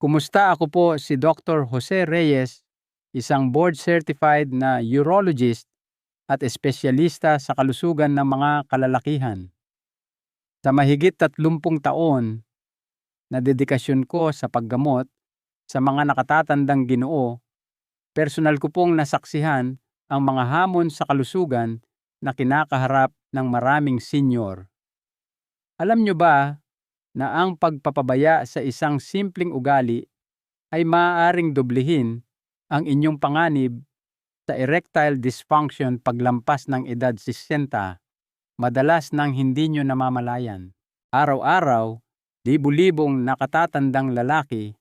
Kumusta? Ako po si Dr. Jose Reyes, isang board-certified na urologist at espesyalista sa kalusugan ng mga kalalakihan. Sa mahigit 30 taon na dedikasyon ko sa paggamot sa mga nakatatandang Ginoo, personal ko pong nasaksihan ang mga hamon sa kalusugan na kinakaharap ng maraming senior. Alam nyo ba na ang pagpapabaya sa isang simpleng ugali ay maaaring doblehin ang inyong panganib sa erectile dysfunction paglampas ng edad 60, madalas nang hindi nyo namamalayan? Araw-araw, libu-libong nakatatandang lalaki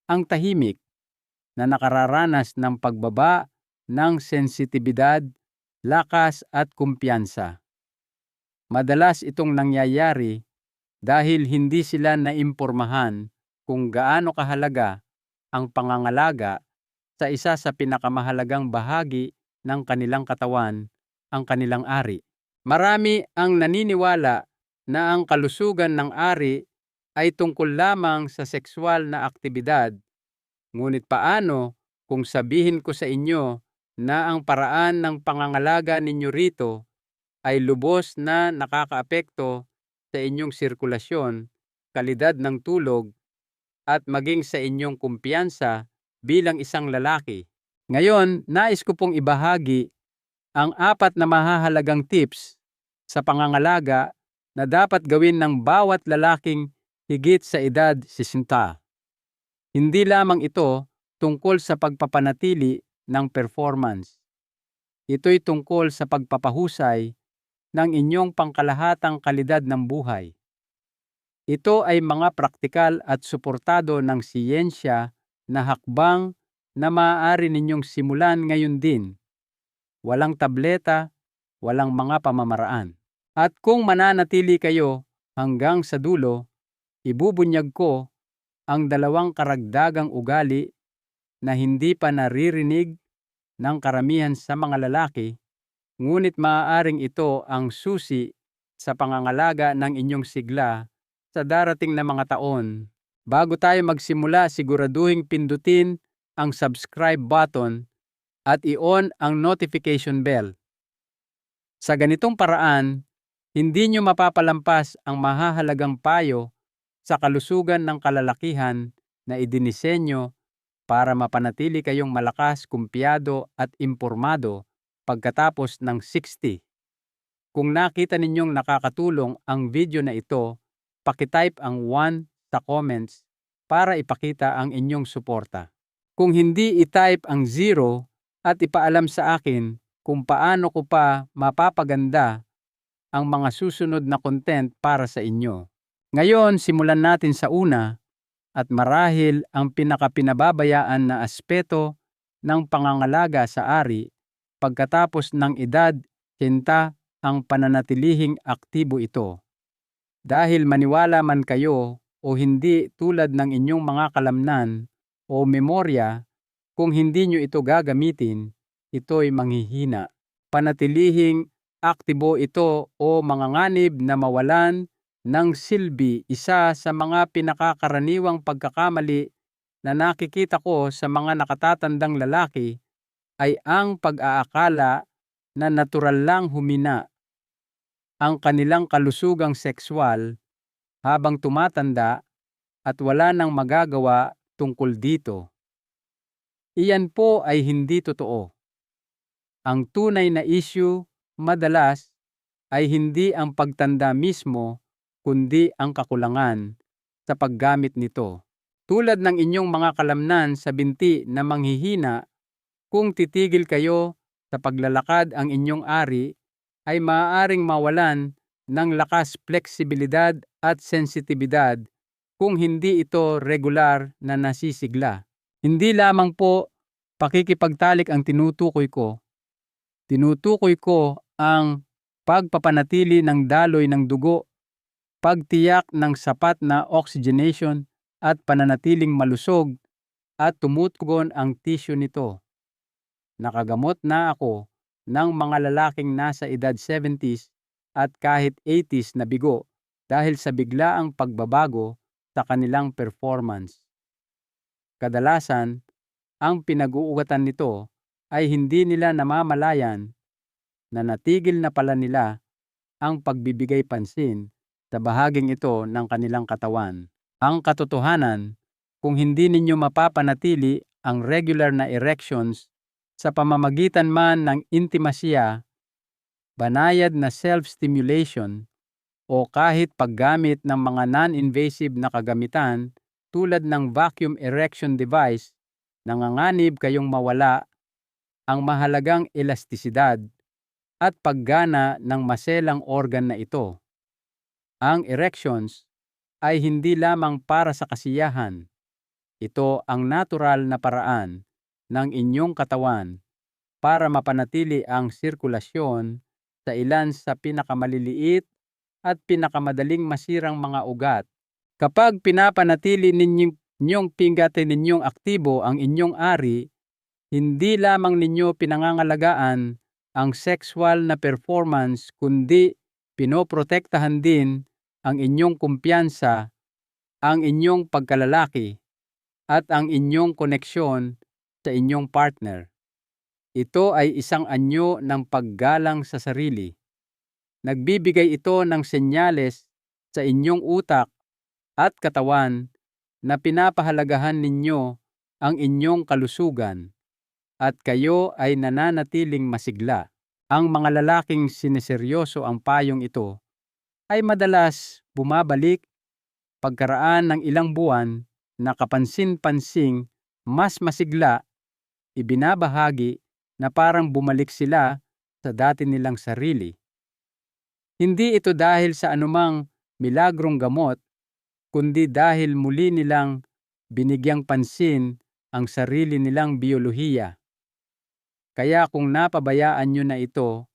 ang tahimik na nakararanas ng pagbaba ng sensitibidad, lakas at kumpiyansa. Madalas itong nangyayari dahil hindi sila naimpormahan kung gaano kahalaga ang pangangalaga sa isa sa pinakamahalagang bahagi ng kanilang katawan, ang kanilang ari. Marami ang naniniwala na ang kalusugan ng ari ay tungkol lamang sa sexual na aktibidad. Ngunit paano kung sabihin ko sa inyo na ang paraan ng pangangalaga ninyo rito ay lubos na nakakaapekto sa inyong sirkulasyon, kalidad ng tulog, at maging sa inyong kumpiyansa bilang isang lalaki? Ngayon, nais ko pong ibahagi ang 4 na mahahalagang tips sa pangangalaga na dapat gawin ng bawat lalaking higit sa edad 60. Hindi lamang ito tungkol sa pagpapanatili ng performance. Ito'y tungkol sa pagpapahusay ng inyong pangkalahatang kalidad ng buhay. Ito ay mga praktikal at suportado ng siyensya na hakbang na maaari ninyong simulan ngayon din. Walang tableta, walang mga pamamaraan. At kung mananatili kayo hanggang sa dulo, ibubunyag ko ang 2 karagdagang ugali na hindi pa naririnig ng karamihan sa mga lalaki, ngunit maaaring ito ang susi sa pangangalaga ng inyong sigla sa darating na mga taon. Bago tayo magsimula, siguraduhing pindutin ang subscribe button at i-on ang notification bell. Sa ganitong paraan, hindi nyo mapapalampas ang mahahalagang payo sa kalusugan ng kalalakihan na idinisenyo para mapanatili kayong malakas, kumpiyado at impormado pagkatapos ng 60. Kung nakita ninyong nakakatulong ang video na ito, pakitype ang 1 sa comments para ipakita ang inyong suporta. Kung hindi, itype ang 0 at ipaalam sa akin kung paano ko pa mapapaganda ang mga susunod na content para sa inyo. Ngayon, simulan natin sa una at marahil ang pinakapinababayaan na aspeto ng pangangalaga sa ari pagkatapos ng edad 80 ang pananatilihing aktibo ito. Dahil maniwala man kayo o hindi tulad ng inyong mga kalamnan o memorya, kung hindi nyo ito gagamitin, ito'y manghihina. Panatilihing aktibo ito o manganganib na mawalan ng silbi. Isa sa mga pinakakaraniwang pagkakamali na nakikita ko sa mga nakatatandang lalaki ay ang pag-aakala na natural lang humina ang kanilang kalusugang sexual habang tumatanda at wala nang magagawa tungkol dito. Iyan po ay hindi totoo. Ang tunay na issue madalas ay hindi ang pagtanda mismo kundi ang kakulangan sa paggamit nito. Tulad ng inyong mga kalamnan sa binti na manghihina, kung titigil kayo sa paglalakad ang inyong ari, ay maaaring mawalan ng lakas, fleksibilidad at sensitibidad kung hindi ito regular na nasisigla. Hindi lamang po pakikipagtalik ang tinutukoy ko. Tinutukoy ko ang pagpapanatili ng daloy ng dugo, pagtiyak ng sapat na oxygenation at pananatiling malusog at tumutugon ang tissue nito. Nakagamot na ako ng mga lalaking nasa edad 70s at kahit 80s na bigo dahil sa biglaang pagbabago sa kanilang performance. Kadalasan, ang pinag-uugatan nito ay hindi nila namamalayan na natigil na pala nila ang pagbibigay pansin sa bahaging ito ng kanilang katawan. Ang katotohanan, kung hindi ninyo mapapanatili ang regular na erections sa pamamagitan man ng intimasya, banayad na self-stimulation, o kahit paggamit ng mga non-invasive na kagamitan tulad ng vacuum erection device, nanganganib kayong mawala ang mahalagang elastisidad at paggana ng maselang organ na ito. Ang erections ay hindi lamang para sa kasiyahan. Ito ang natural na paraan ng inyong katawan para mapanatili ang sirkulasyon sa ilan sa pinakamaliliit at pinakamadaling masirang mga ugat. Kapag pinapanatili ninyong pinggate ninyong aktibo ang inyong ari, hindi lamang ninyo pinangangalagaan ang sexual na performance kundi pinoprotektahan din ang inyong kumpiyansa, ang inyong pagkalalaki, at ang inyong koneksyon sa inyong partner. Ito ay isang anyo ng paggalang sa sarili. Nagbibigay ito ng senyales sa inyong utak at katawan na pinapahalagahan ninyo ang inyong kalusugan at kayo ay nananatiling masigla. Ang mga lalaking sineseryoso ang payong ito ay madalas bumabalik pagkaraan ng ilang buwan na kapansin-pansing mas masigla, ibinabahagi na parang bumalik sila sa dati nilang sarili. Hindi ito dahil sa anumang milagrong gamot, kundi dahil muli nilang binigyang pansin ang sarili nilang biyolohiya. Kaya kung napabayaan nyo na ito,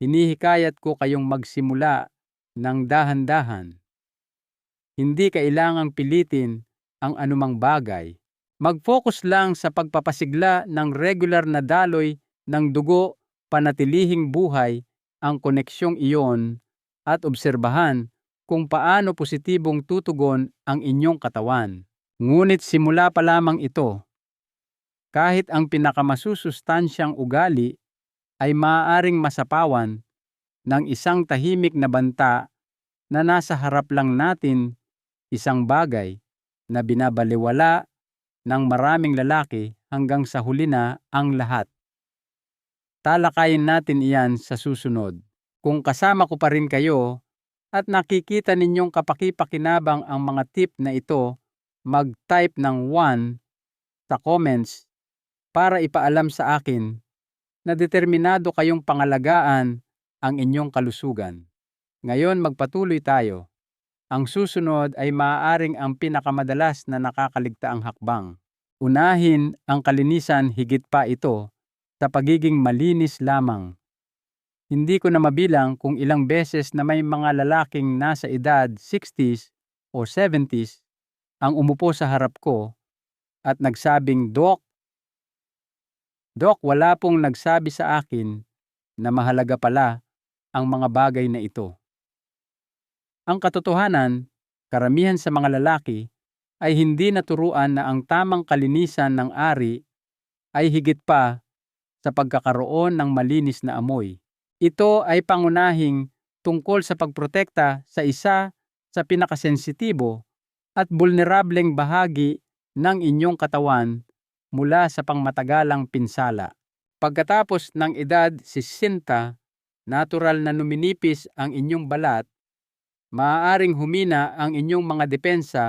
hinihikayat ko kayong magsimula ng dahan-dahan. Hindi kailangang pilitin ang anumang bagay. Mag-focus lang sa pagpapasigla ng regular na daloy ng dugo, panatilihing buhay ang koneksyong iyon at obserbahan kung paano positibong tutugon ang inyong katawan. Ngunit simula pa lamang ito. Kahit ang pinakamasusustansyang ugali ay maaaring masapawan ng isang tahimik na banta na nasa harap lang natin, isang bagay na binabaliwala ng maraming lalaki hanggang sa huli na ang lahat. Talakayin natin iyan sa susunod. Kung kasama ko pa rin kayo at nakikita ninyong kapaki-pakinabang ang mga tip na ito, mag-type ng 1 sa comments para ipaalam sa akin na determinado kayong pangalagaan ang inyong kalusugan. Ngayon magpatuloy tayo. Ang susunod ay maaaring ang pinakamadalas na nakakaligtaang hakbang. Unahin ang kalinisan, higit pa ito sa pagiging malinis lamang. Hindi ko na mabilang kung ilang beses na may mga lalaking nasa edad 60s o 70s ang umupo sa harap ko at nagsabing, Doc, wala pong nagsabi sa akin na mahalaga pala ang mga bagay na ito. Ang katotohanan, karamihan sa mga lalaki ay hindi naturuan na ang tamang kalinisan ng ari ay higit pa sa pagkakaroon ng malinis na amoy. Ito ay pangunahing tungkol sa pagprotekta sa isa sa pinakasensitibo at vulnerableng bahagi ng inyong katawan mula sa pangmatagalang pinsala. Pagkatapos ng edad 60, natural na numinipis ang inyong balat, maaaring humina ang inyong mga depensa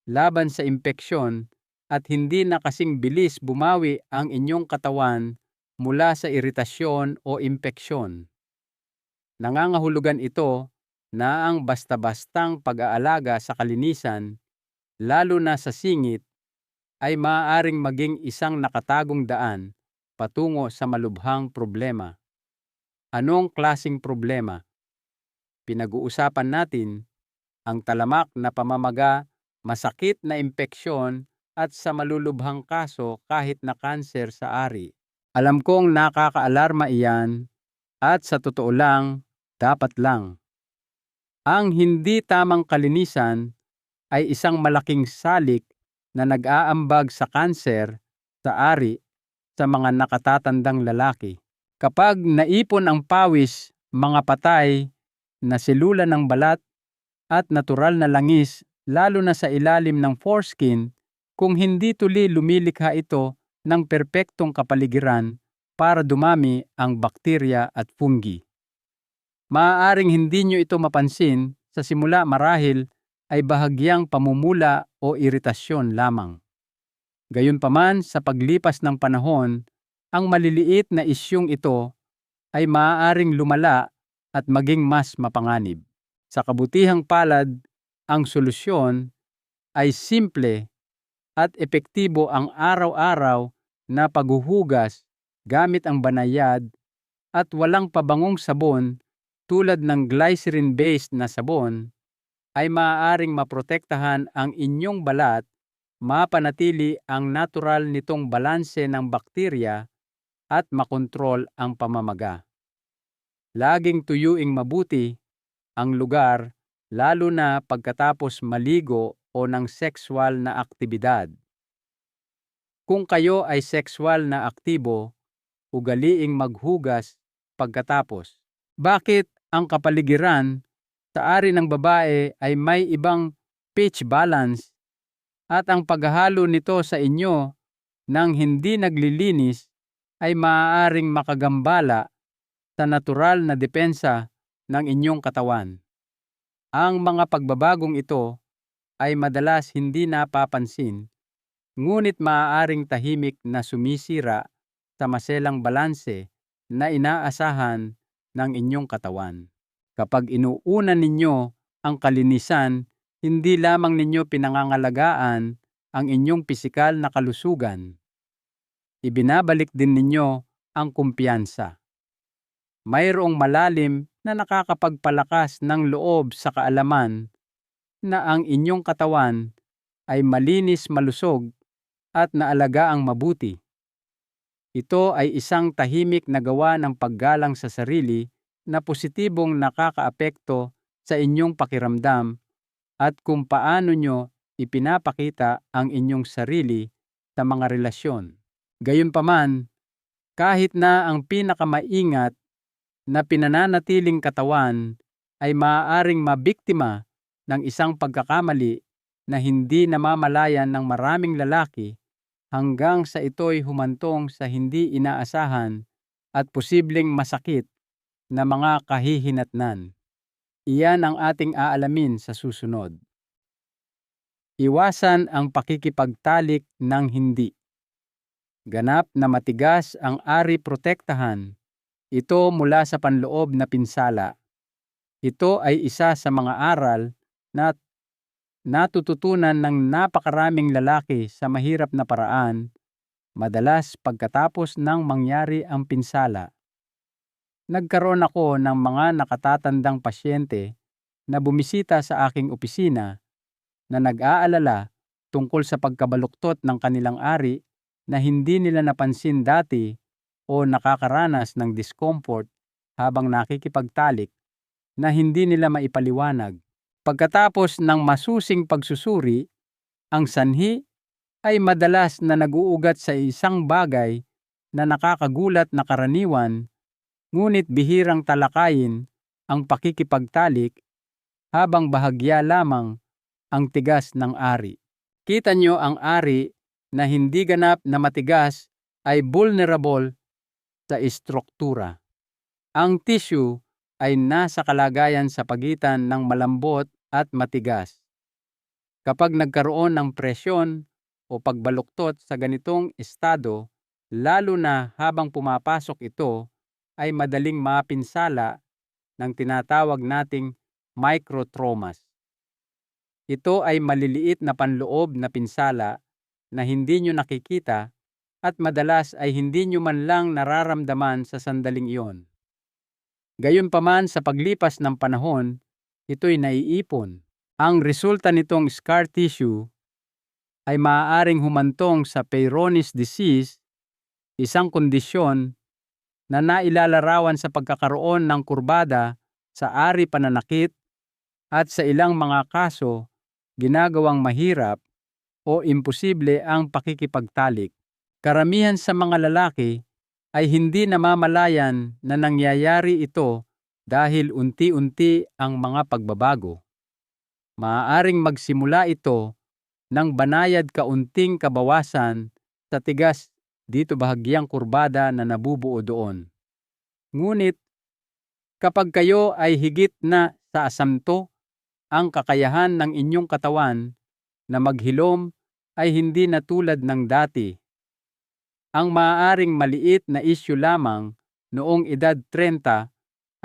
laban sa impeksyon at hindi na kasing bilis bumawi ang inyong katawan mula sa iritasyon o impeksyon. Nangangahulugan ito na ang basta-bastang pag-aalaga sa kalinisan, lalo na sa singit, ay maaaring maging isang nakatagong daan patungo sa malubhang problema. Anong klasing problema? Pinag-uusapan natin ang talamak na pamamaga, masakit na impeksyon at sa malulubhang kaso kahit na kanser sa ari. Alam kong nakakaalarma iyan at sa totoo lang, dapat lang. Ang hindi tamang kalinisan ay isang malaking salik na nag-aambag sa kanser sa ari sa mga nakatatandang lalaki. Kapag naipon ang pawis, mga patay na selula ng balat at natural na langis, lalo na sa ilalim ng foreskin, kung hindi tuli lumilikha ito ng perpektong kapaligiran para dumami ang bakterya at fungi. Maaaring hindi nyo ito mapansin, sa simula marahil ay bahagyang pamumula o iritasyon lamang. Gayunpaman, sa paglipas ng panahon, ang maliliit na isyung ito ay maaaring lumala at maging mas mapanganib. Sa kabutihang palad, ang solusyon ay simple at epektibo, ang araw-araw na paghuhugas gamit ang banayad at walang pabangong sabon tulad ng glycerin-based na sabon ay maaaring maprotektahan ang inyong balat, mapanatili ang natural nitong balanse ng bakterya at makontrol ang pamamaga. Laging tuyuing mabuti ang lugar, lalo na pagkatapos maligo o ng sexual na aktibidad. Kung kayo ay sexual na aktibo, ugaliing maghugas pagkatapos. Bakit ang kapaligiran sa ari ng babae ay may ibang pH balance at ang paghahalo nito sa inyo ng hindi naglilinis ay maaaring makagambala sa natural na depensa ng inyong katawan? Ang mga pagbabagong ito ay madalas hindi napapansin, ngunit maaaring tahimik na sumisira sa maselang balanse na inaasahan ng inyong katawan. Kapag inuunan ninyo ang kalinisan, hindi lamang ninyo pinangangalagaan ang inyong pisikal na kalusugan, ibinabalik din ninyo ang kumpiyansa. Mayroong malalim na nakakapagpalakas ng loob sa kaalaman na ang inyong katawan ay malinis, malusog at naalagaang mabuti. Ito ay isang tahimik na gawa ng paggalang sa sarili na positibong nakakaapekto sa inyong pakiramdam at kung paano nyo ipinapakita ang inyong sarili sa mga relasyon. Gayunpaman, kahit na ang pinakamaingat na pinananatiling katawan ay maaaring mabiktima ng isang pagkakamali na hindi namamalayan ng maraming lalaki hanggang sa ito'y humantong sa hindi inaasahan at posibleng masakit na mga kahihinatnan. Iyan ang ating aalamin sa susunod. Iwasan ang pakikipagtalik ng hindi. Ganap na matigas ang ari, protektahan ito mula sa panloob na pinsala. Ito ay isa sa mga aral na natututunan ng napakaraming lalaki sa mahirap na paraan, madalas pagkatapos ng mangyari ang pinsala. Nagkaroon ako ng mga nakatatandang pasyente na bumisita sa aking opisina na nag-aalala tungkol sa pagkabaluktot ng kanilang ari na hindi nila napansin dati o nakakaranas ng discomfort habang nakikipagtalik na hindi nila maipaliwanag. Pagkatapos ng masusing pagsusuri, ang sanhi ay madalas na nag-uugat sa isang bagay na nakakagulat na karaniwan, ngunit bihirang talakayin ang pakikipagtalik habang bahagya lamang ang tigas ng ari. Kita nyo, ang ari na hindi ganap na matigas ay vulnerable sa istruktura. Ang tissue ay nasa kalagayan sa pagitan ng malambot at matigas. Kapag nagkaroon ng presyon o pagbaluktot sa ganitong estado, lalo na habang pumapasok ito, ay madaling mapinsala ng tinatawag nating microtraumas. Ito ay maliliit na panloob na pinsala na hindi nyo nakikita at madalas ay hindi nyo man lang nararamdaman sa sandaling iyon. Gayunpaman, sa paglipas ng panahon, ito'y naiipon. Ang resulta nitong scar tissue ay maaaring humantong sa Peyronie's disease, isang kondisyon na nailalarawan sa pagkakaroon ng kurbada sa ari, pananakit, at sa ilang mga kaso, ginagawang mahirap o imposible ang pakikipagtalik. Karamihan sa mga lalaki ay hindi namamalayan na nangyayari ito dahil unti-unti ang mga pagbabago. Maaaring magsimula ito ng banayad kaunting kabawasan sa tigas dito bahagyang kurbada na nabubuo doon. Ngunit kapag kayo ay higit na sa asamto, ang kakayahan ng inyong katawan na maghilom ay hindi na tulad ng dati. Ang maaaring maliit na isyu lamang noong edad 30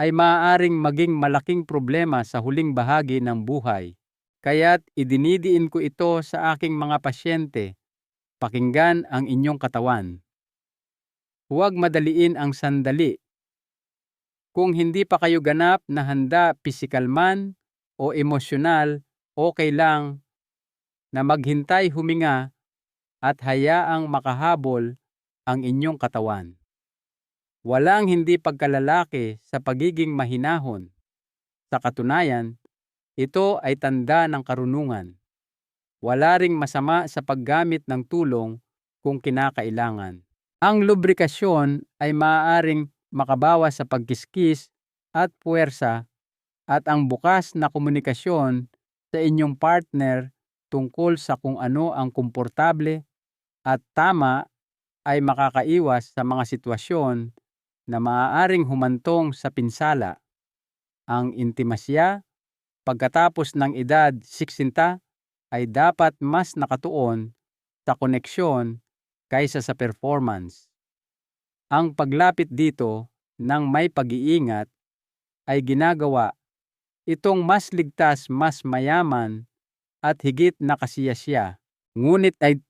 ay maaaring maging malaking problema sa huling bahagi ng buhay. Kaya't idinidiin ko ito sa aking mga pasyente, pakinggan ang inyong katawan. Huwag madaliin ang sandali. Kung hindi pa kayo ganap na handa pisikal man o emosyonal, okay lang na maghintay, huminga at hayaang makahabol ang inyong katawan. Walang hindi pagkalalaki sa pagiging mahinahon. Sa katunayan, ito ay tanda ng karunungan. Wala ring masama sa paggamit ng tulong kung kinakailangan. Ang lubrikasyon ay maaaring makabawas sa pagkiskis at puwersa, at ang bukas na komunikasyon sa inyong partner tungkol sa kung ano ang komportable at tama ay makakaiwas sa mga sitwasyon na maaaring humantong sa pinsala. Ang intimasya pagkatapos ng edad 60 ay dapat mas nakatuon sa koneksyon kaysa sa performance. Ang paglapit dito ng may pag-iingat ay ginagawa itong mas ligtas, mas mayaman at higit na kasiyasiya. Ngunit ay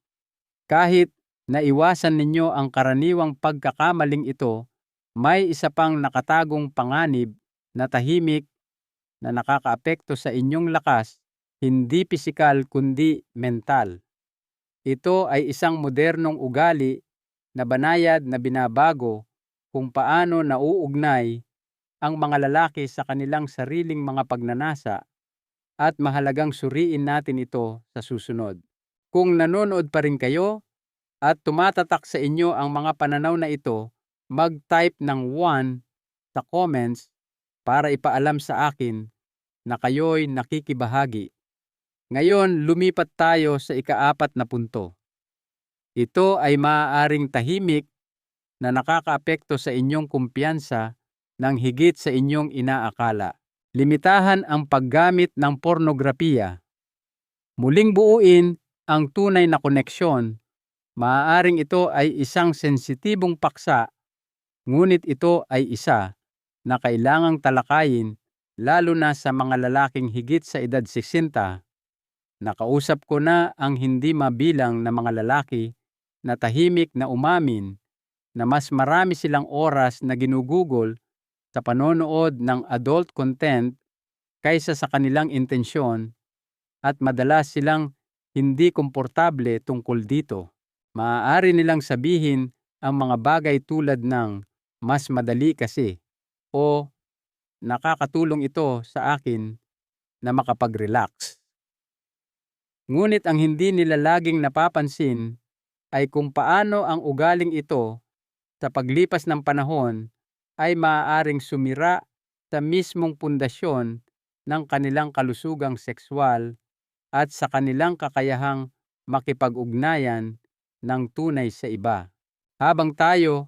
kahit naiwasan ninyo ang karaniwang pagkakamaling ito, may isa pang nakatagong panganib na tahimik na nakakaapekto sa inyong lakas, hindi pisikal kundi mental. Ito ay isang modernong ugali na banayad na binabago kung paano nauugnay ang mga lalaki sa kanilang sariling mga pagnanasa, at mahalagang suriin natin ito sa susunod. Kung nanonood pa rin kayo at tumatatak sa inyo ang mga pananaw na ito, mag-type ng 1 sa comments para ipaalam sa akin na kayo'y nakikibahagi. Ngayon, lumipat tayo sa ika-4 na punto. Ito ay maaaring tahimik na nakakaapekto sa inyong kumpiyansa ng higit sa inyong inaakala. Limitahan ang paggamit ng pornografiya. Muling buuin ang tunay na koneksyon. Maaaring ito ay isang sensitibong paksa, ngunit ito ay isa na kailangang talakayin lalo na sa mga lalaking higit sa edad 60. Nakausap ko na ang hindi mabilang na mga lalaki na tahimik na umamin na mas marami silang oras na ginugugol sa panonood ng adult content kaysa sa kanilang intensyon, at madalas silang hindi komportable tungkol dito. Maaari nilang sabihin ang mga bagay tulad ng mas madali kasi o nakakatulong ito sa akin na makapag-relax. Ngunit ang hindi nila laging napapansin ay kung paano ang ugaling ito sa paglipas ng panahon ay maaaring sumira sa mismong pundasyon ng kanilang kalusugang sekswal at sa kanilang kakayahang makipag-ugnayan ng tunay sa iba. Habang tayo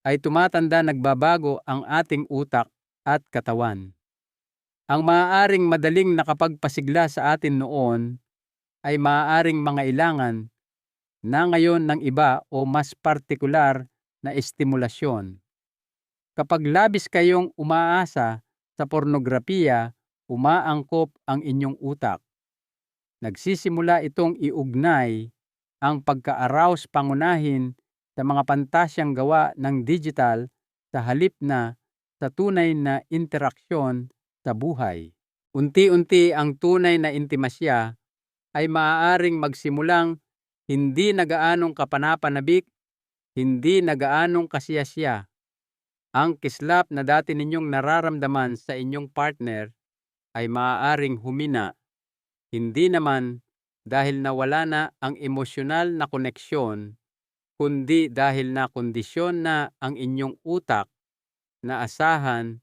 ay tumatanda, nagbabago ang ating utak at katawan. Ang maaaring madaling nakapagpasigla sa atin noon ay maaaring mangailangan na ngayon ng iba o mas partikular na estimulasyon. Kapag labis kayong umaasa sa pornografiya, umaangkop ang inyong utak. Nagsisimula itong iugnay ang pagka-arouse pangunahin sa mga pantasyang gawa ng digital sa halip na sa tunay na interaksyon sa buhay. Unti-unti ang tunay na intimasya ay maaaring magsimulang hindi nagaanong kapanapanabik, hindi nagaanong kasiyasya. Ang kislap na dati ninyong nararamdaman sa inyong partner ay maaaring humina, hindi naman dahil nawala na ang emosyonal na koneksyon, kundi dahil na kondisyon na ang inyong utak na asahan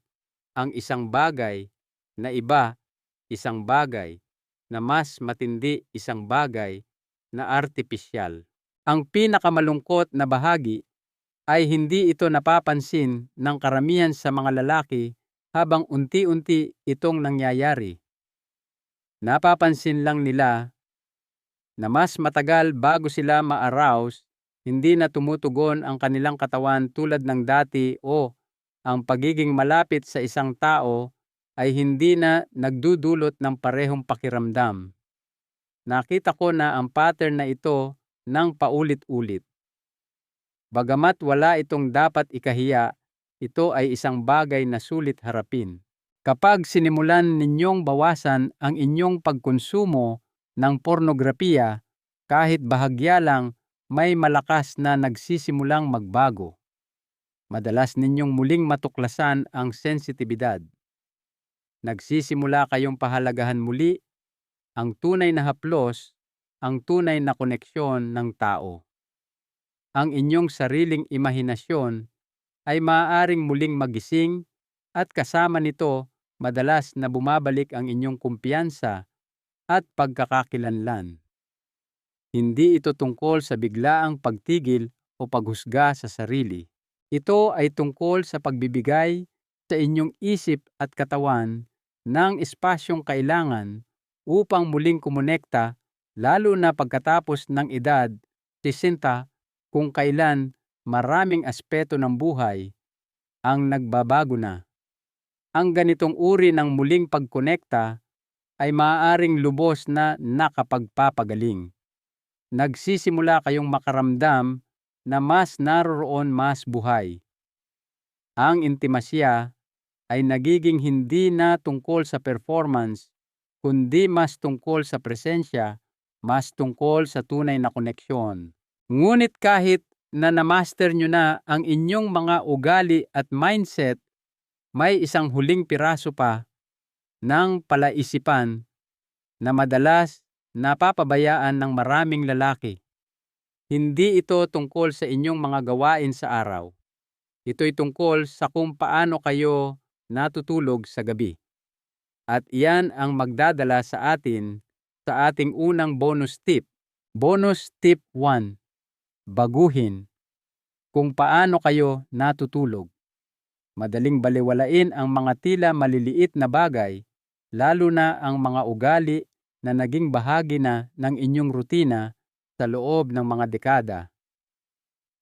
ang isang bagay na iba, isang bagay na mas matindi, isang bagay na artipisyal. Ang pinakamalungkot na bahagi ay hindi ito napapansin ng karamihan sa mga lalaki habang unti-unti itong nangyayari. Napapansin lang nila na mas matagal bago sila ma-arouse, hindi na tumutugon ang kanilang katawan tulad ng dati o ang pagiging malapit sa isang tao ay hindi na nagdudulot ng parehong pakiramdam. Nakita ko na ang pattern na ito ng paulit-ulit. Bagamat wala itong dapat ikahiya, ito ay isang bagay na sulit harapin. Kapag sinimulan ninyong bawasan ang inyong pagkonsumo ng pornografiya, kahit bahagya lang, may malakas na nagsisimulang magbago. Madalas ninyong muling matuklasan ang sensitibidad. Nagsisimula kayong pahalagahan muli ang tunay na haplos, ang tunay na koneksyon ng tao. Ang inyong sariling imahinasyon ay maaaring muling magising at kasama nito madalas na bumabalik ang inyong kumpiyansa at pagkakakilanlan. Hindi ito tungkol sa biglaang pagtigil o paghusga sa sarili. Ito ay tungkol sa pagbibigay sa inyong isip at katawan ng espasyong kailangan upang muling kumonekta, lalo na pagkatapos ng edad 60, kung kailan maraming aspeto ng buhay ang nagbabago na. Ang ganitong uri ng muling pagkonekta ay maaaring lubos na nakapagpapagaling. Nagsisimula kayong makaramdam na mas naroroon, mas buhay. Ang intimasya ay nagiging hindi na tungkol sa performance, kundi mas tungkol sa presensya, mas tungkol sa tunay na koneksyon. Ngunit kahit na namaster nyo na ang inyong mga ugali at mindset, may isang huling piraso pa ng palaisipan na madalas napapabayaan ng maraming lalaki. Hindi ito tungkol sa inyong mga gawain sa araw. Ito'y tungkol sa kung paano kayo natutulog sa gabi. At iyan ang magdadala sa atin sa ating unang bonus tip. Bonus tip 1. Baguhin kung paano kayo natutulog. Madaling balewalain ang mga tila maliliit na bagay, lalo na ang mga ugali na naging bahagi na ng inyong rutina sa loob ng mga dekada.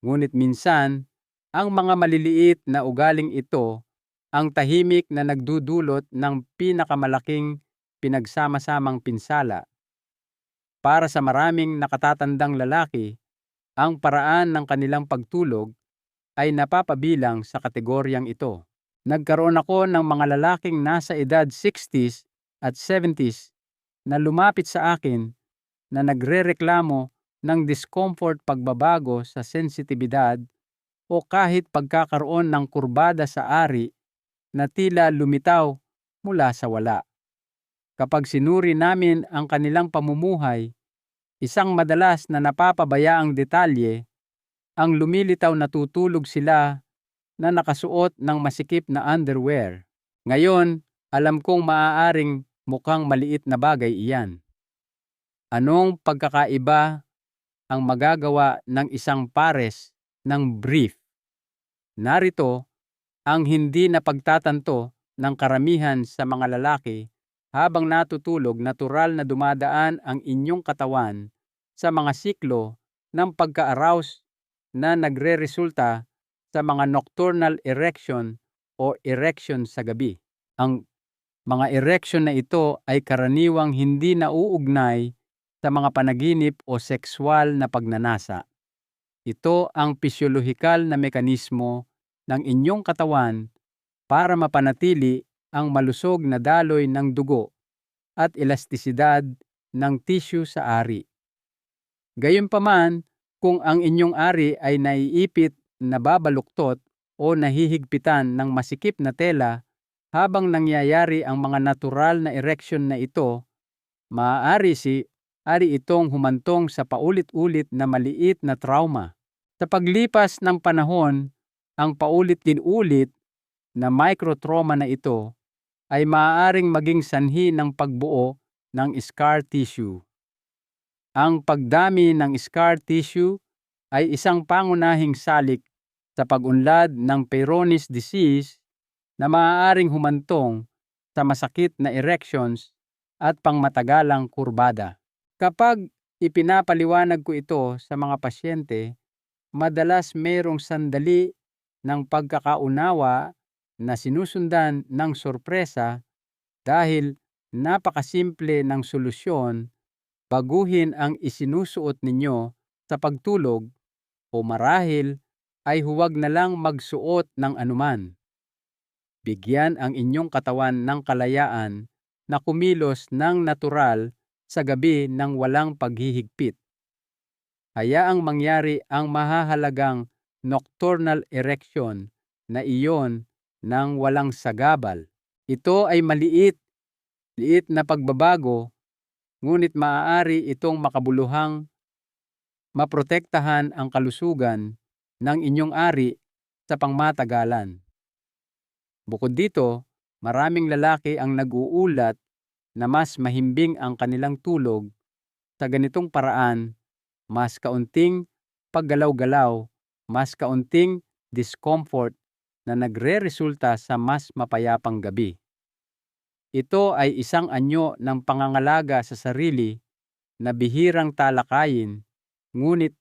Ngunit minsan, ang mga maliliit na ugaling ito ang tahimik na nagdudulot ng pinakamalaking pinagsama-samang pinsala. Para sa maraming nakatatandang lalaki, ang paraan ng kanilang pagtulog ay napapabilang sa kategoryang ito. Nagkaroon ako ng mga lalaking nasa edad 60s at 70s na lumapit sa akin na nagrereklamo ng discomfort, pagbabago sa sensitibidad o kahit pagkakaroon ng kurbada sa ari na tila lumitaw mula sa wala. Kapag sinuri namin ang kanilang pamumuhay, isang madalas na napapabayaang detalye, ang lumilitaw na tutulog sila na nakasuot ng masikip na underwear. Ngayon, alam kong maaaring mukhang maliit na bagay iyan. Anong pagkakaiba ang magagawa ng isang pares ng brief? Narito ang hindi napagtatanto ng karamihan sa mga lalaki. Habang natutulog, natural na dumadaan ang inyong katawan sa mga siklo ng pagka-arouse na nagre-resulta sa mga nocturnal erection o erection sa gabi. Ang mga erection na ito ay karaniwang hindi nauugnay sa mga panaginip o sexual na pagnanasa. Ito ang pisyolohikal na mekanismo ng inyong katawan para mapanatili ang malusog na daloy ng dugo at elastisidad ng tissue sa ari. Gayunpaman, kung ang inyong ari ay naiipit, nababaluktot o nahihigpitan ng masikip na tela habang nangyayari ang mga natural na erection na ito, maaari ari itong humantong sa paulit-ulit na maliit na trauma. Sa paglipas ng panahon, ang paulit-ulit na microtrauma na ito ay maaaring maging sanhi ng pagbuo ng scar tissue. Ang pagdami ng scar tissue ay isang pangunahing salik sa pag-unlad ng Peyronie's disease na maaaring humantong sa masakit na erections at pangmatagalang kurbada. Kapag ipinapaliwanag ko ito sa mga pasyente, madalas mayroong sandali ng pagkakaunawa na sinusundan ng sorpresa dahil napakasimple ng solusyon. Baguhin ang isinusuot ninyo sa pagtulog o marahil ay huwag na lang magsuot ng anuman. Bigyan ang inyong katawan ng kalayaan na kumilos ng natural sa gabi ng walang paghihigpit. Hayaang mangyari ang mahahalagang nocturnal erection na iyon ng walang sagabal. Ito ay maliit na pagbabago, ngunit maaari itong makabuluhang maprotektahan ang kalusugan ng inyong ari sa pangmatagalan. Bukod dito, maraming lalaki ang nag-uulat na mas mahimbing ang kanilang tulog sa ganitong paraan, mas kaunting paggalaw-galaw, mas kaunting discomfort na nagre-resulta sa mas mapayapang gabi. Ito ay isang anyo ng pangangalaga sa sarili na bihirang talakayin, ngunit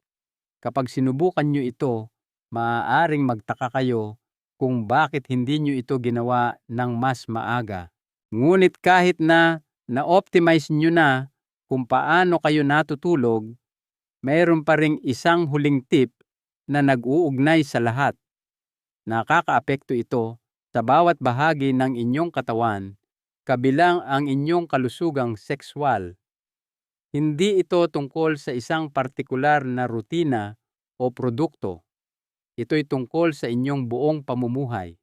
kapag sinubukan nyo ito, maaaring magtaka kayo kung bakit hindi nyo ito ginawa ng mas maaga. Ngunit kahit na na-optimize nyo na kung paano kayo natutulog, mayroon pa ring isang huling tip na nag-uugnay sa lahat. Nakakaapekto ito sa bawat bahagi ng inyong katawan, kabilang ang inyong kalusugang sexual. Hindi ito tungkol sa isang partikular na rutina o produkto. Ito'y tungkol sa inyong buong pamumuhay.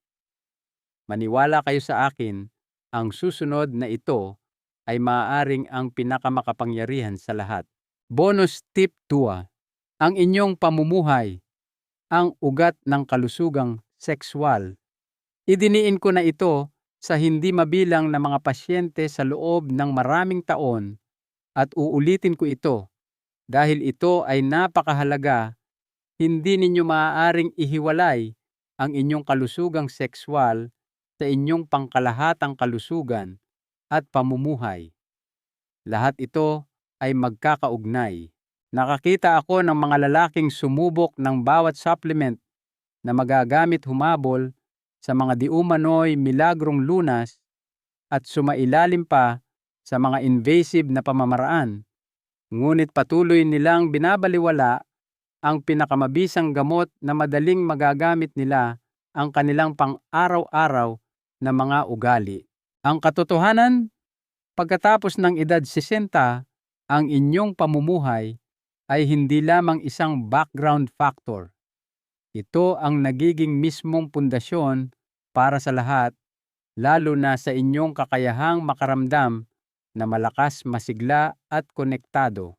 Maniwala kayo sa akin, ang susunod na ito ay maaaring ang pinakamakapangyarihan sa lahat. Bonus tip 2. Ang inyong pamumuhay, ang ugat ng kalusugang sexual. Idiniin ko na ito sa hindi mabilang na mga pasyente sa loob ng maraming taon at uulitin ko ito dahil ito ay napakahalaga. Hindi ninyo maaaring ihiwalay ang inyong kalusugang sexual sa inyong pangkalahatang kalusugan at pamumuhay. Lahat ito ay magkakaugnay. Nakakita ako ng mga lalaking sumubok ng bawat supplement na magagamit humabol sa mga diumano'y milagrong lunas at sumailalim pa sa mga invasive na pamamaraan. Ngunit patuloy nilang binabaliwala ang pinakamabisang gamot na madaling magagamit nila, ang kanilang pang-araw-araw na mga ugali. Ang katotohanan, pagkatapos ng edad 60, ang inyong pamumuhay ay hindi lamang isang background factor. Ito ang nagiging mismong pundasyon para sa lahat, lalo na sa inyong kakayahang makaramdam na malakas, masigla at konektado.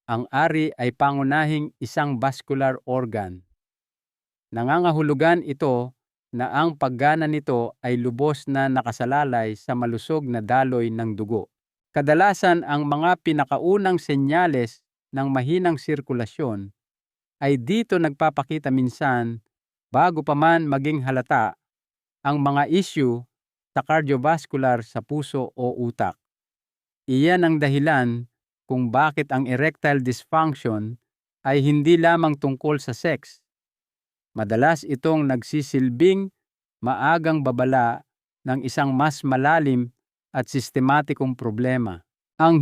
Ang ari ay pangunahing isang vascular organ. Nangangahulugan ito na ang paggana nito ay lubos na nakasalalay sa malusog na daloy ng dugo. Kadalasan ang mga pinakaunang senyales ng mahinang sirkulasyon ay dito nagpapakita minsan bago pa man maging halata ang mga issue sa cardiovascular sa puso o utak. Iyan ang dahilan kung bakit ang erectile dysfunction ay hindi lamang tungkol sa sex. Madalas itong nagsisilbing maagang babala ng isang mas malalim at sistematikong problema. Ang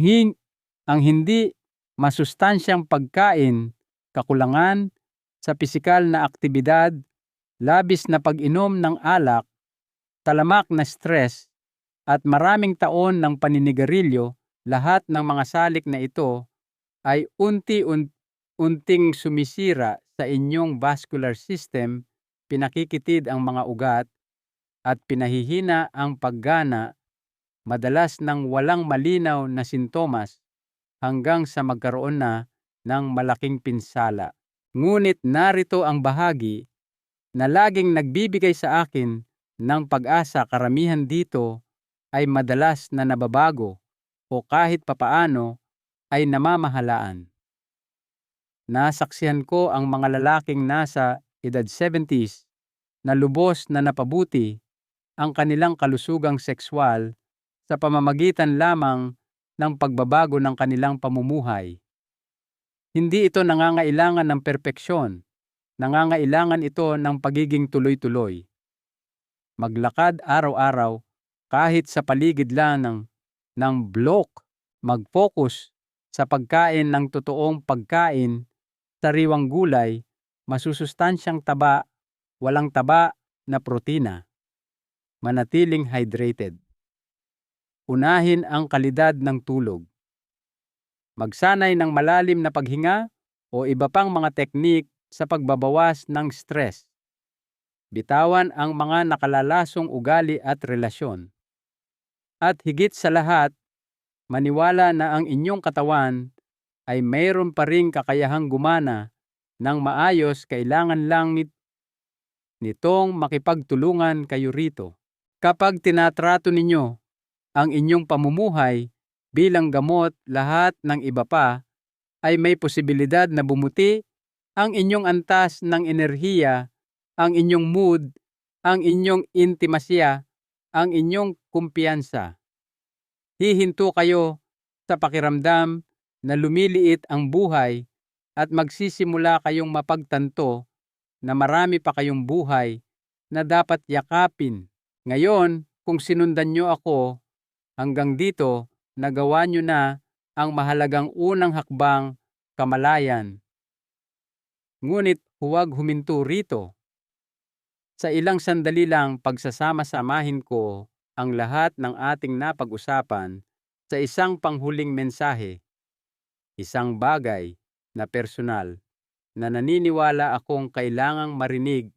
hindi masustansyang pagkain, kakulangan sa pisikal na aktibidad, labis na pag-inom ng alak, talamak na stress, at maraming taon ng paninigarilyo, lahat ng mga salik na ito ay unti-unting sumisira sa inyong vascular system, pinakikitid ang mga ugat, at pinahihina ang paggana, madalas ng walang malinaw na sintomas hanggang sa magkaroon na ng malaking pinsala. Ngunit narito ang bahagi na laging nagbibigay sa akin ng pag-asa. Karamihan dito ay madalas na nababago o kahit papaano ay namamahalaan. Nasaksihan ko ang mga lalaking nasa edad 70s na lubos na napabuti ang kanilang kalusugang sekswal sa pamamagitan lamang ng pagbabago ng kanilang pamumuhay. Hindi ito nangangailangan ng perpeksyon, nangangailangan ito ng pagiging tuloy-tuloy. Maglakad araw-araw kahit sa paligid lang ng block, mag-focus sa pagkain ng totoong pagkain, sariwang gulay, masusustansyang taba, walang taba na protina. Manatiling hydrated. Unahin ang kalidad ng tulog. Magsanay ng malalim na paghinga o iba pang mga teknik sa pagbabawas ng stress. Bitawan ang mga nakalalasong ugali at relasyon. At higit sa lahat, maniwala na ang inyong katawan ay mayroon pa ring kakayahang gumana ng maayos. Kailangan lang nitong makipagtulungan kayo rito. Kapag tinatrato ninyo ang inyong pamumuhay bilang gamot, lahat ng iba pa ay may posibilidad na bumuti ang inyong antas ng enerhiya, ang inyong mood, ang inyong intimasya, ang inyong kumpiyansa. Hihinto kayo sa pakiramdam na lumiliit ang buhay at magsisimula kayong mapagtanto na marami pa kayong buhay na dapat yakapin. Ngayon, kung sinundan nyo ako hanggang dito, nagawa nyo na ang mahalagang unang hakbang, kamalayan. Ngunit huwag huminto rito. Sa ilang sandali lang pagsasama-samahin ko ang lahat ng ating napag-usapan sa isang panghuling mensahe. Isang bagay na personal na naniniwala akong kailangang marinig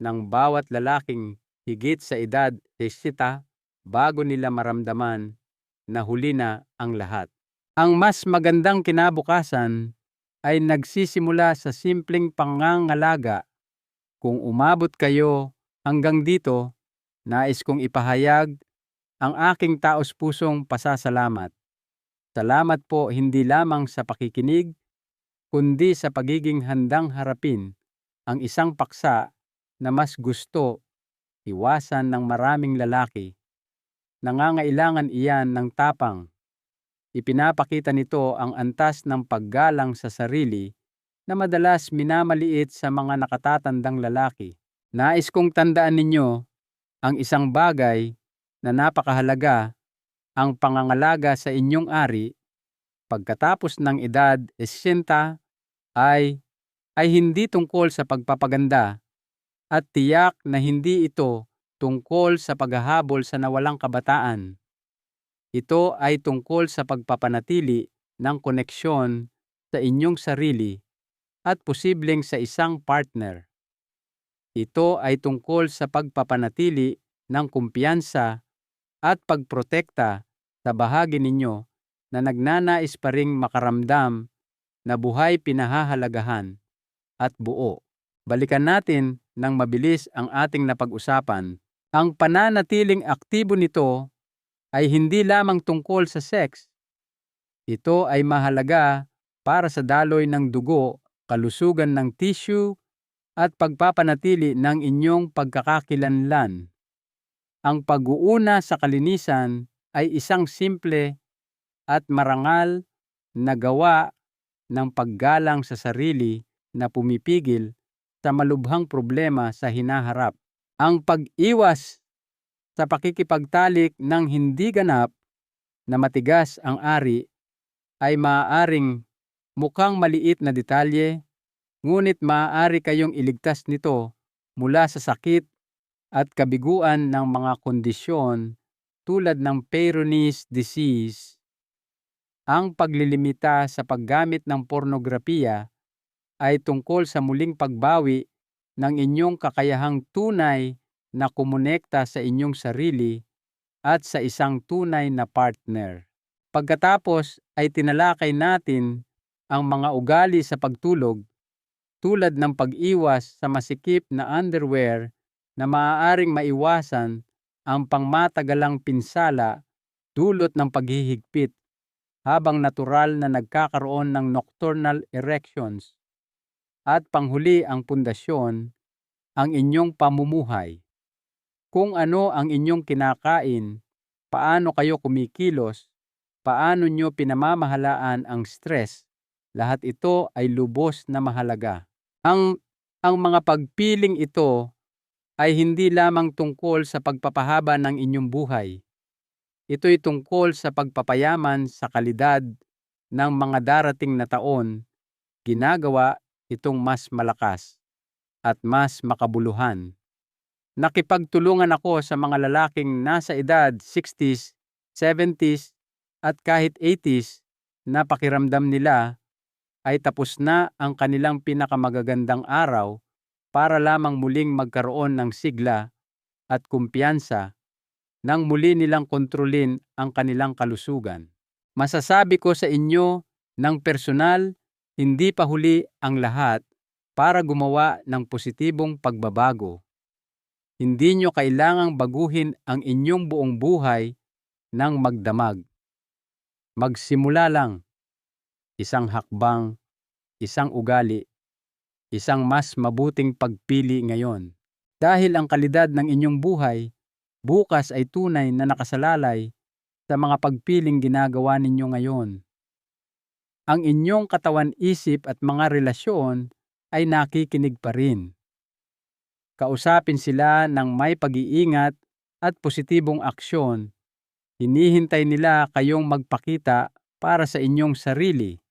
ng bawat lalaking higit sa edad 60 bago nila maramdaman na huli na ang lahat. Ang mas magandang kinabukasan ay nagsisimula sa simpleng pangangalaga. Kung umabot kayo hanggang dito, nais kong ipahayag ang aking taos-pusong pasasalamat. Salamat po hindi lamang sa pakikinig, kundi sa pagiging handang harapin ang isang paksa na mas gusto iwasan ng maraming lalaki. Nangangailangan iyan ng tapang. Ipinapakita nito ang antas ng paggalang sa sarili na madalas minamaliit sa mga nakatatandang lalaki. Nais kong tandaan ninyo ang isang bagay na napakahalaga, ang pangangalaga sa inyong ari pagkatapos ng edad 60 ay hindi tungkol sa pagpapaganda at tiyak na hindi ito tungkol sa paghahabol sa nawalang kabataan. Ito ay tungkol sa pagpapanatili ng koneksyon sa inyong sarili at posibleng sa isang partner. Ito ay tungkol sa pagpapanatili ng kumpiyansa at pagprotekta sa bahagi ninyo na nagnanais pa ring makaramdam na buhay pinahahalagahan at buo. Balikan natin ng mabilis ang ating napag-usapan. Ang pananatiling aktibo nito ay hindi lamang tungkol sa sex. Ito ay mahalaga para sa daloy ng dugo, kalusugan ng tissue, at pagpapanatili ng inyong pagkakakilanlan. Ang pag-uuna sa kalinisan ay isang simple at marangal na gawa ng paggalang sa sarili na pumipigil sa malubhang problema sa hinaharap. Ang pag-iwas sa pakikipagtalik ng hindi ganap na matigas ang ari ay maaaring mukhang maliit na detalye, ngunit maaari kayong iligtas nito mula sa sakit at kabiguan ng mga kondisyon tulad ng Peyronie's disease. Ang paglilimita sa paggamit ng pornografiya ay tungkol sa muling pagbawi ng inyong kakayahang tunay na kumonekta sa inyong sarili at sa isang tunay na partner. Pagkatapos ay tinalakay natin ang mga ugali sa pagtulog tulad ng pag-iwas sa masikip na underwear na maaaring maiwasan ang pangmatagalang pinsala dulot ng paghihigpit habang natural na nagkakaroon ng nocturnal erections. At panghuli ang pundasyon, ang inyong pamumuhay. Kung ano ang inyong kinakain, paano kayo kumikilos, paano nyo pinamamahalaan ang stress, lahat ito ay lubos na mahalaga. Ang mga pagpiling ito ay hindi lamang tungkol sa pagpapahaba ng inyong buhay. Ito'y tungkol sa pagpapayaman sa kalidad ng mga darating na taon. Ginagawa itong mas malakas at mas makabuluhan. Nakipagtulungan ako sa mga lalaking nasa edad 60s, 70s at kahit 80s na pakiramdam nila ay tapos na ang kanilang pinakamagagandang araw para lamang muling magkaroon ng sigla at kumpiyansa nang muli nilang kontrolin ang kanilang kalusugan. Masasabi ko sa inyo ng personal, hindi pa huli ang lahat para gumawa ng positibong pagbabago. Hindi nyo kailangang baguhin ang inyong buong buhay ng magdamag. Magsimula lang. Isang hakbang, isang ugali, isang mas mabuting pagpili ngayon. Dahil ang kalidad ng inyong buhay bukas ay tunay na nakasalalay sa mga pagpiling ginagawa ninyo ngayon. Ang inyong katawan-isip at mga relasyon ay nakikinig pa rin. Kausapin sila ng may pag-iingat at positibong aksyon. Hinihintay nila kayong magpakita para sa inyong sarili.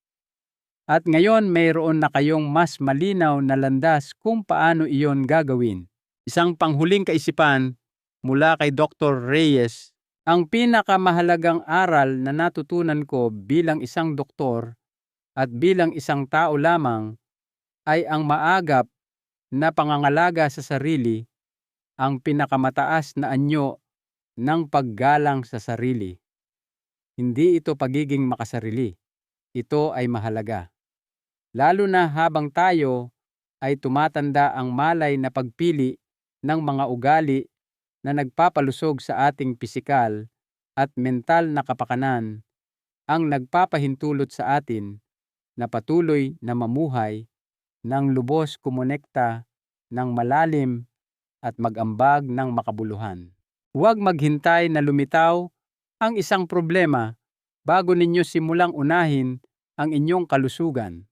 At ngayon mayroon na kayong mas malinaw na landas kung paano iyon gagawin. Isang panghuling kaisipan mula kay Dr. Reyes. Ang pinakamahalagang aral na natutunan ko bilang isang doktor at bilang isang tao lamang ay ang maagap na pangangalaga sa sarili, ang pinakamataas na anyo ng paggalang sa sarili. Hindi ito pagiging makasarili. Ito ay mahalaga. Lalo na habang tayo ay tumatanda, ang malay na pagpili ng mga ugali na nagpapalusog sa ating pisikal at mental na kapakanan ang nagpapahintulot sa atin na patuloy na mamuhay ng lubos, kumonekta ng malalim at mag-ambag ng makabuluhan. Huwag maghintay na lumitaw ang isang problema bago ninyo simulang unahin ang inyong kalusugan.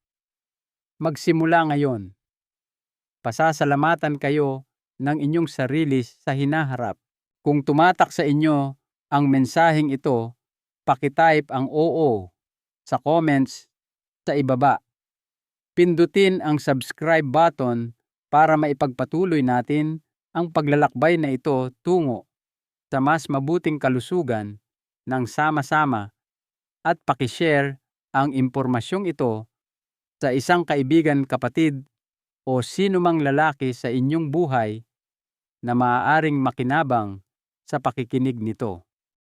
Magsimula ngayon. Pasasalamatan kayo ng inyong sarili sa hinaharap. Kung tumatak sa inyo ang mensaheng ito, pakitype ang oo sa comments sa ibaba. Pindutin ang subscribe button para maipagpatuloy natin ang paglalakbay na ito tungo sa mas mabuting kalusugan ng sama-sama, at pakishare ang impormasyong ito sa isang kaibigan, kapatid o sinumang lalaki sa inyong buhay na maaaring makinabang sa pakikinig nito.